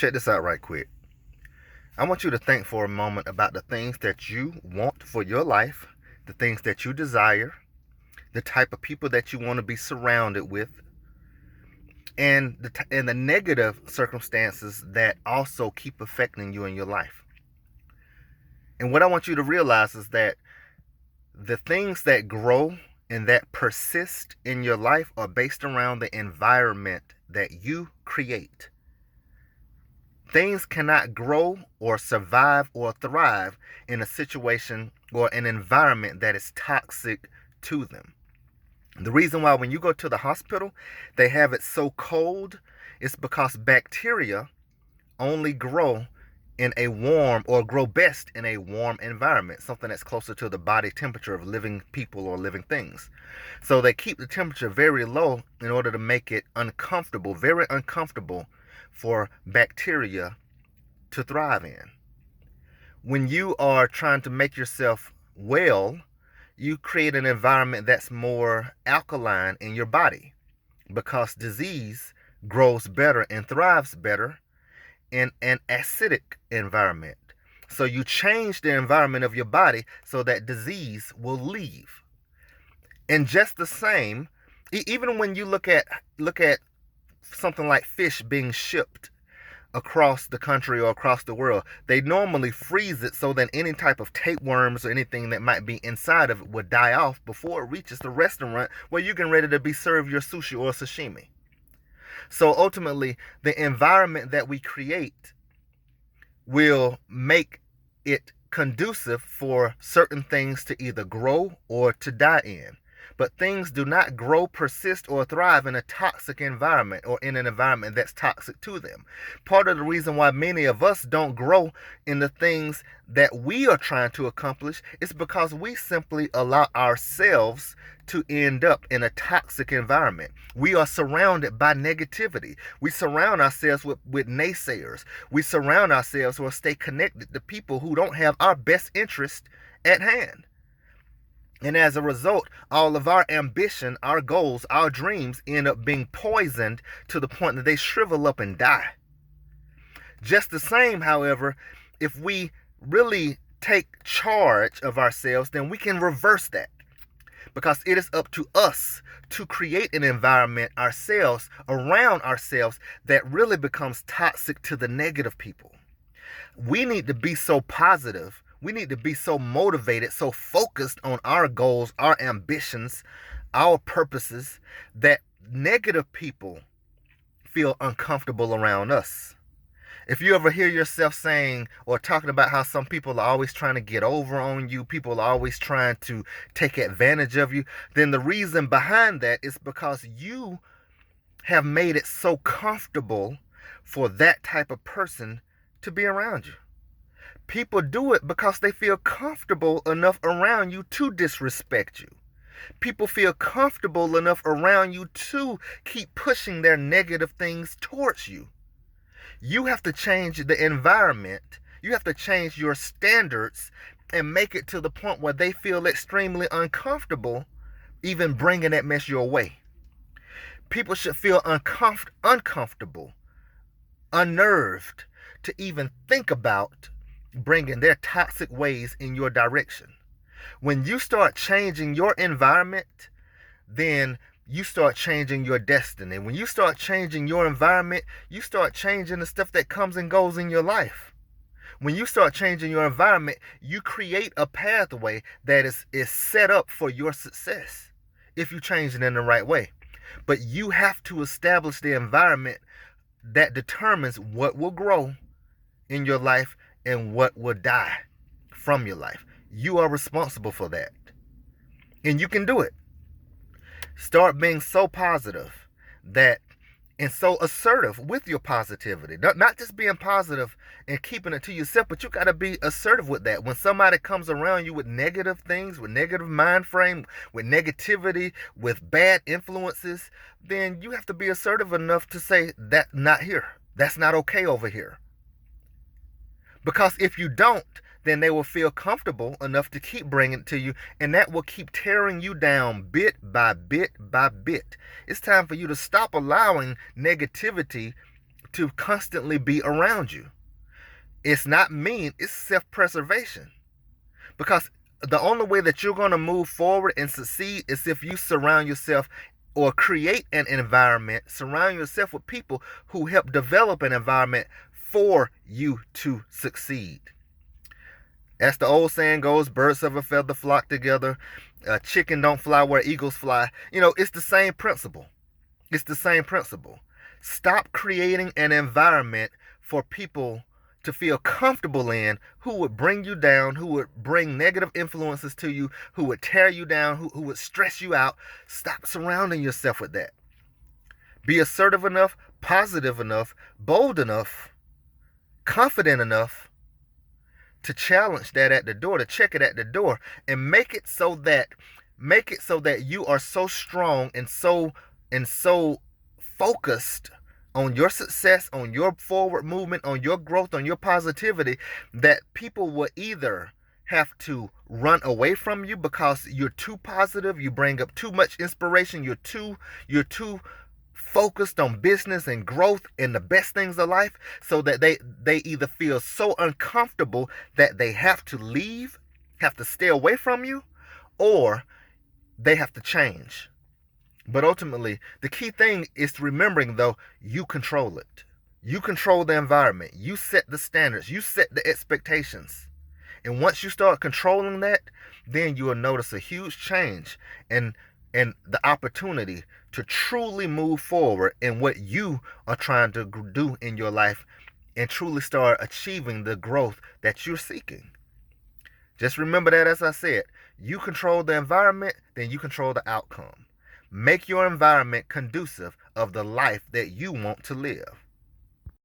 check this out right quick. I want you to think for a moment about the things that you want for your life, the things that you desire, the type of people that you want to be surrounded with, and the negative circumstances that also keep affecting you in your life. And what I want you to realize is that the things that grow and that persist in your life are based around the environment that you create. Things cannot grow or survive or thrive in a situation or an environment that is toxic to them. The reason why when you go to the hospital, they have it so cold is because bacteria only grow in a warm, or grow best in a warm environment, something that's closer to the body temperature of living people or living things. So they keep the temperature very low in order to make it uncomfortable, very uncomfortable for bacteria to thrive in. When you are trying to make yourself well, you create an environment that's more alkaline in your body, because disease grows better and thrives better in an acidic environment. So you change the environment of your body so that disease will leave. And just the same, even when you look at something like fish being shipped across the country or across the world, they normally freeze it so that any type of tapeworms or anything that might be inside of it would die off before it reaches the restaurant where you get ready to be served your sushi or sashimi. So ultimately, the environment that we create will make it conducive for certain things to either grow or to die in. But things do not grow, persist, or thrive in a toxic environment or in an environment that's toxic to them. Part of the reason why many of us don't grow in the things that we are trying to accomplish is because we simply allow ourselves to end up in a toxic environment. We are surrounded by negativity. We surround ourselves with naysayers. We surround ourselves or stay connected to people who don't have our best interest at hand. And as a result, all of our ambition, our goals, our dreams end up being poisoned to the point that they shrivel up and die. Just the same, however, if we really take charge of ourselves, then we can reverse that. Because it is up to us to create an environment ourselves, around ourselves, that really becomes toxic to the negative people. We need to be so positive. We need to be so motivated, so focused on our goals, our ambitions, our purposes, that negative people feel uncomfortable around us. If you ever hear yourself saying or talking about how some people are always trying to get over on you, people are always trying to take advantage of you, then the reason behind that is because you have made it so comfortable for that type of person to be around you. People do it because they feel comfortable enough around you to disrespect you. People feel comfortable enough around you to keep pushing their negative things towards you. You have to change the environment. You have to change your standards and make it to the point where they feel extremely uncomfortable even bringing that mess your way. People should feel uncomfortable, unnerved to even think about bringing their toxic ways in your direction. When you start changing your environment, then you start changing your destiny. When you start changing your environment, you start changing the stuff that comes and goes in your life. When you start changing your environment, you create a pathway that is set up for your success if you change it in the right way. But you have to establish the environment that determines what will grow in your life and what will die from your life. You are responsible for that. And you can do it. Start being so positive and so assertive with your positivity. Not just being positive and keeping it to yourself, but you got to be assertive with that. When somebody comes around you with negative things, with negative mind frame, with negativity, with bad influences, then you have to be assertive enough to say, that's not here. That's not okay over here. Because if you don't, then they will feel comfortable enough to keep bringing it to you, and that will keep tearing you down bit by bit by bit. It's time for you to stop allowing negativity to constantly be around you. It's not mean, it's self-preservation. Because the only way that you're going to move forward and succeed is if you surround yourself or create an environment, surround yourself with people who help develop an environment for you to succeed. As the old saying goes, birds of a feather flock together. Chicken don't fly where eagles fly. It's the same principle. It's the same principle. Stop creating an environment for people to feel comfortable in who would bring you down, who would bring negative influences to you, who would tear you down, who would stress you out. Stop surrounding yourself with that. Be assertive enough, positive enough, bold enough, confident enough to challenge that at the door, to check it at the door, and make it so that you are so strong and so focused on your success, on your forward movement, on your growth, on your positivity, that people will either have to run away from you because you're too positive, you bring up too much inspiration, you're too focused on business and growth and the best things of life, so that they either feel so uncomfortable that they have to leave, have to stay away from you, or they have to change. But ultimately, the key thing is remembering, though, you control it. You control the environment. You set the standards. You set the expectations. And once you start controlling that, then you will notice a huge change and the opportunity to truly move forward in what you are trying to do in your life and truly start achieving the growth that you're seeking. Just remember that, as I said, you control the environment, then you control the outcome. Make your environment conducive of the life that you want to live.